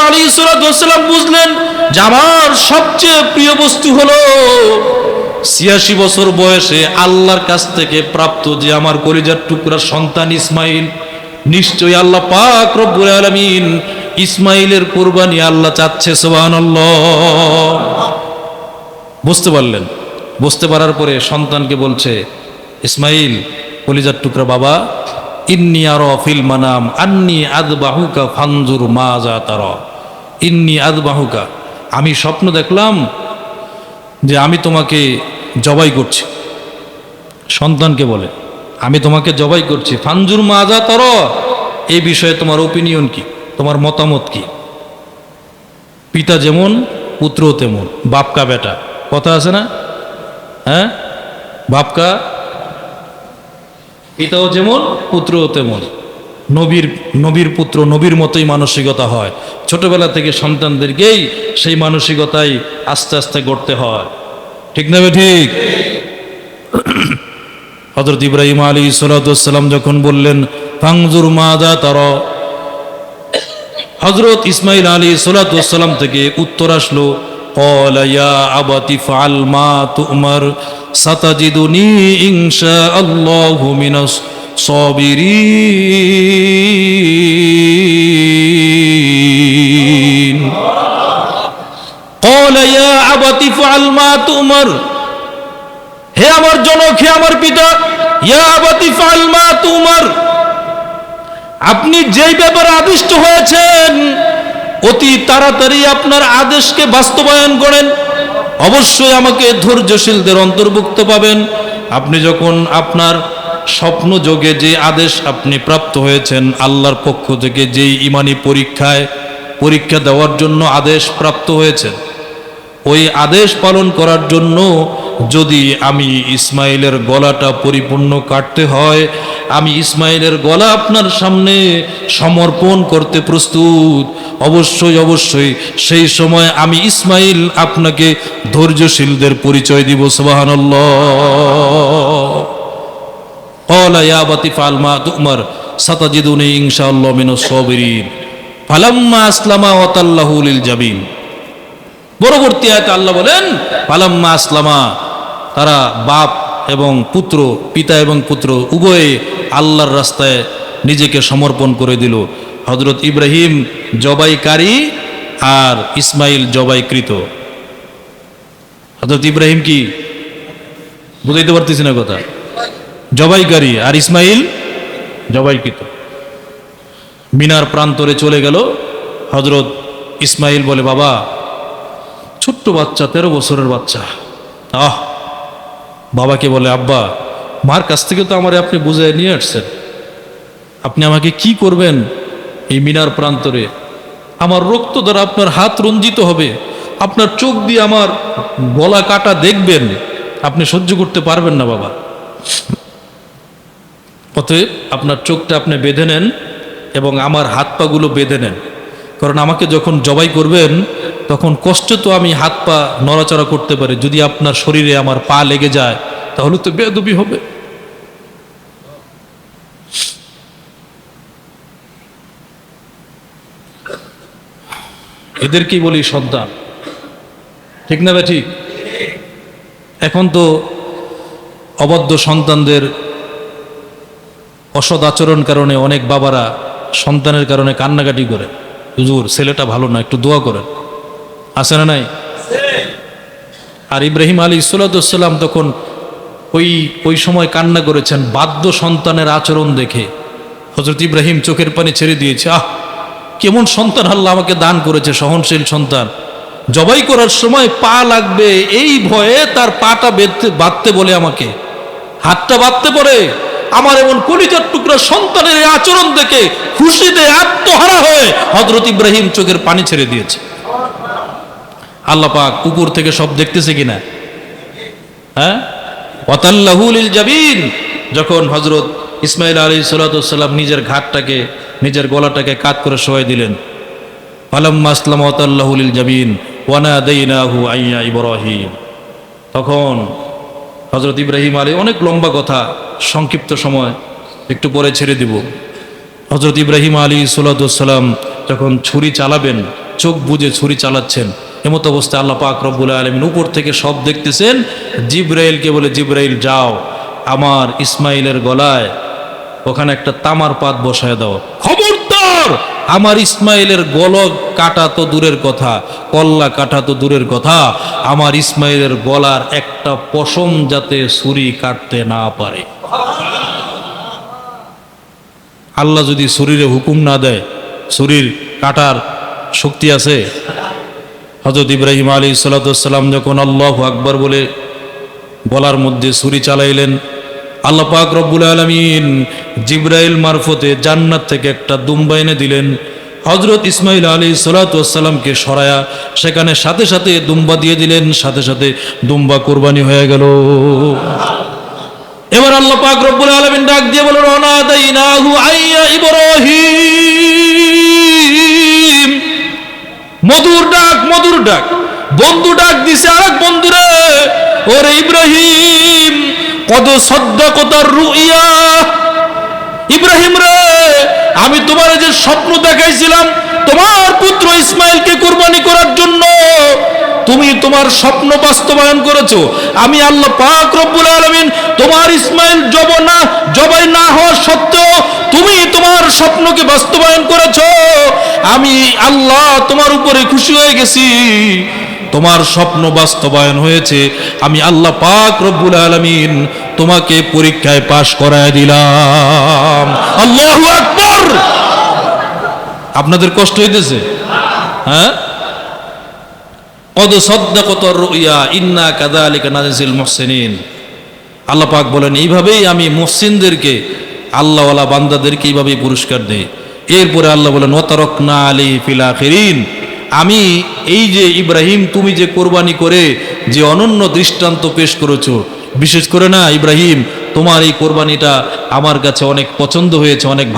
আলাইহিস সালাম বুঝলেন যে আমার সবচেয়ে প্রিয় বস্তু হলো ৮৬ বছর বয়সে আল্লাহর কাছ থেকে প্রাপ্ত যে আমার কলিজার টুকরা সন্তান ইসমাইল, নিশ্চয়ই আল্লাহ পাক রব্বুল আলামিন ইসমাইলের কুরবানি আল্লাহ চাচ্ছে। সুবহানাল্লাহ। বুঝতে পারলেন? বুঝতে পারার পরে সন্তানকে বলছে, ইসমাইল কলিজার টুকরা বাবা, ইন্নী আরা ফিল মানাম আন্নী আযবাহুকা ফানজুর মাজা তারা। ইন্নী আযবাহুকা, আমি স্বপ্ন দেখলাম যে আমি তোমাকে জবাই করছি। সন্তানকে বলে, আমি তোমাকে জবাই করছি, ফানজুর মাজা তারা, এই বিষয়ে তোমার ওপিনিয়ন কি, তোমার মতামত কি? পিতা যেমন পুত্রও তেমন, বাপকা বেটা, কথা আছে না? হ্যাঁ, বাপকা পিতাও যেমন পুত্রও তেমন। নবীর পুত্র নবীর মতোই মানসিকতা হয়। ছোটবেলা থেকে সন্তানদেরকেই সেই মানসিকতাই আস্তে আস্তে গড়তে হয়। ঠিক না? ঠিক। হযরত ইব্রাহিম আলাইহিস সালাম যখন বললেন ফানজুর মাজা তারা, হযরত ইসমাইল আলাইহিস সালাম থেকে উত্তর আসলো, ক্বালা ইয়া আবাতি ফাআল মা তুমার সাতাজিদুনি ইনশাআল্লাহু মিনাস সাবিরিন। ক্বালা ইয়া আবাতি ফাআল মা তুমার, হে আমার জনক, হে আমার পিতা, ইয়া আবাতি ফাআল মা তুমার, আপনি যেই ব্যাপারে আদিষ্ট হয়েছেন অতি তাড়াতাড়ি আপনার আদেশকে বাস্তবায়ন করেন। অবশ্যই আমাকে ধৈর্যশীলদের অন্তর্ভুক্ত পাবেন। আপনি যখন আপনার স্বপ্ন যোগে যে আদেশ আপনি প্রাপ্ত হয়েছেন আল্লাহর পক্ষ থেকে, যেই ইমানি পরীক্ষা দেওয়ার জন্য আদেশ প্রাপ্ত হয়েছেন, ওই আদেশ পালন করার জন্য যদি আমি ইসমাইলের গলাটা পরিপূর্ণ কাটতে হয়, আমি ইসমাইলের গলা আপনার সামনে সমর্পণ করতে প্রস্তুত। অবশ্যই অবশ্যই সেই সময় আমি ইসমাইল আপনাকে ধৈর্যশীলদের পরিচয় দিব। সুবহানাল্লাহ। ক্বালা ইয়া আবাতি ফাআল মা তুমার সাতাজিদুনি ইনশাআল্লাহু মিনাস সাবিরিন। ফালাম্মা আসলামা ওয়া তাল্লাহু লিল জাবিন। পরবর্তী আয়াতে আল্লাহ বলেন ফালাম্মা আসলামা, তারা বাপ এবং পুত্র, পিতা এবং পুত্র উভয়ে আল্লাহর রাস্তায় নিজেকে সমর্পণ করে দিল। হযরত ইব্রাহিম জবাইকারী আর ইসমাইল জবাইকৃত। হযরত ইব্রাহিম কি, বুঝাইতে পারতেছি না কথা, জবাইকারী, আর ইসমাইল জবাইকৃত। মিনার প্রান্তরে চলে গেল। হযরত ইসমাইল বলে, বাবা, ছোট্ট বাচ্চা, 13 বছরের বাচ্চা। বাবাকে বলে, আব্বা, মার কাছ থেকে তো আমারে আপনি বুঝাই নিয়ে আসছেন, আপনি আমাকে কি করবেন এই মিনার প্রান্তরে? আমার রক্ত দ্বারা আপনার হাত রঞ্জিত হবে, আপনার চোখ দিয়ে আমার গলা কাটা দেখবেন, আপনি সহ্য করতে পারবেন না বাবা। অতএব আপনার চোখটা আপনি বেঁধে নেন এবং আমার হাত পাগুলো বেঁধে নেন, কারণ আমাকে যখন জবাই করবেন তখন কষ্ট তো আমি হাত পা নড়াচড়া করতে পারি, যদি আপনার শরীরে আমার পা লেগে যায় তাহলে তো বেয়াদবি হবে। এদেরকেই বলি সন্তান। ঠিক না ঠিক? এখন তো অবাধ্য সন্তানদের অসৎ আচরণ কারণে অনেক বাবারা সন্তানের কারণে কান্নাকাটি করে, হুজুর ছেলেটা ভালো না, একটু দোয়া করেন। আছে না নাই? আর ইব্রাহিম আলাইহিস সালাম তখন ওই সময় কান্না করেছেন বাধ্য সন্তানের আচরণ দেখে। হযরত ইব্রাহিম চোখের পানি ছেড়ে দিয়েছে। কেমন সন্তান আল্লাহ আমাকে দান করেছে, সহনশীল সন্তান। জবাই করার সময় পা লাগবে এই ভয়ে তার পাটা বাঁধতে বলে আমাকে, হাতটা বাঁধতে পড়ে। আমার এমন কলিজার টুকরা সন্তানের এই আচরণ দেখে খুশিতে আত্মহারা হয়ে হযরত ইব্রাহিম চোখের পানি ছেড়ে দিয়েছে। আল্লাহ পাক উপর থেকে সব দেখতেছে কিনা? হ্যাঁ, ওয়া তাল্লাহু লিল জাবিন। যখন হযরত ইসমাইল আলাইহিস সালাম নিজের ঘাটটাকে, নিজের গলাটাকে কাত করে শোয়াই দিলেন, ফালাম্মা আসলামা ওয়া তাল্লাহু লিল জাবিন ওয়া নাদাইনাহু আইয়া ইব্রাহিম। তখন হযরত ইব্রাহিম আলাইহিস, অনেক লম্বা কথা, সংক্ষিপ্ত সময়, একটু পরে ছেড়ে দিব। হযরত ইব্রাহিম আলাইহিস সালাম যখন ছুরি চালাবেন চোখ বুজে ছুরি চালাচ্ছেন। এমত অবস্থায় আল্লাহ পাক রব্বুল আলামিন উপর থেকে সব দেখতেছেন। জিব্রাইলকে বলে, জিব্রাইল যাও আমার ইসমাইলের গলায় ওখানে একটা তামার পাত বসায় দাও। খবরদার আমার ইসমাইলের গলা কাটা তো দূরের কথা, কল্লা কাটা তো দূরের কথা, আমার ইসমাইলের গলার একটা পশম যাতে ছুরি কাটতে না পারে। আল্লাহ যদি শরীরে হুকুম না দেয়, শরীর কাটার শক্তি আছে? হযরত ইব্রাহিম আলাইহিস সালাম যখন আল্লাহু আকবার বলে গলার মধ্যে ছুরি চালাইলেন, আল্লাহ পাক রব্বুল আলামিন জিব্রাইল মারফতে জান্নাত থেকে একটা দুম্বা এনে দিলেন। হযরত ইসমাইল আলাইহিস সালামকে সরায়া সেখানে সাথে সাথে দুম্বা দিয়ে দিলেন, সাথে সাথে দুম্বা কুরবানি হয়ে গেল। এবার আল্লাহ পাক রব্বুল আলামিন ডাক দিয়ে বলল, ওয়ানাদাইনাহু আইয়া ইব্রাহিম। মধুর ডাক, মধুর ডাক। বন্ধু ডাক দিছে আরেক বন্ধুরে, ওরে ইব্রাহিম, কদ সাদ্দাকাতার রুইয়া। ইব্রাহিম রে, আমি তোমার যে স্বপ্ন দেখাইছিলাম তোমার পুত্র ইসমাইলকে কুরবানি করার জন্য, তুমি তোমার স্বপ্ন বাস্তবায়ন করেছো। আমি আল্লাহ পাক রব্বুল আলামিন তোমার ইসমাইল জবাই না হওয়া সত্ত্বেও তুমি তোমার স্বপ্নকে বাস্তবায়ন করেছো। আমি আল্লাহ তোমার উপরে খুশি হয়ে গেছি, তোমার স্বপ্ন বাস্তবায়ন হয়েছে। আমি আল্লাহ পাক রব্বুল আলামিন তোমাকে পরীক্ষায় পাশ করায় দিলাম। আল্লাহু আকবার। আপনাদের কষ্ট হইতেছে? হ্যাঁ, কদ সাদ্দাকাতার রুইয়া ইন্না কাযালিকা নাজিল মুহসিনিন। আল্লাহ পাক বলেন, এইভাবেই আমি মুহসিনদেরকে, আল্লাহওয়ালা বান্দাদেরকে এইভাবেই পুরস্কার দেই। এরপরে আল্লাহ বলেন, ওয়াতারাকনা আলাইহি ফিল আখিরিন। আমি এই যে ইব্রাহিম, তুমি যে কোরবানি করে যে অনন্য দৃষ্টান্ত পেশ করেছো, বিশেষ করে না ইব্রাহিম, তোমার এই কোরবানিটা আমার কাছে অনেক পছন্দ হয়েছে, অনেক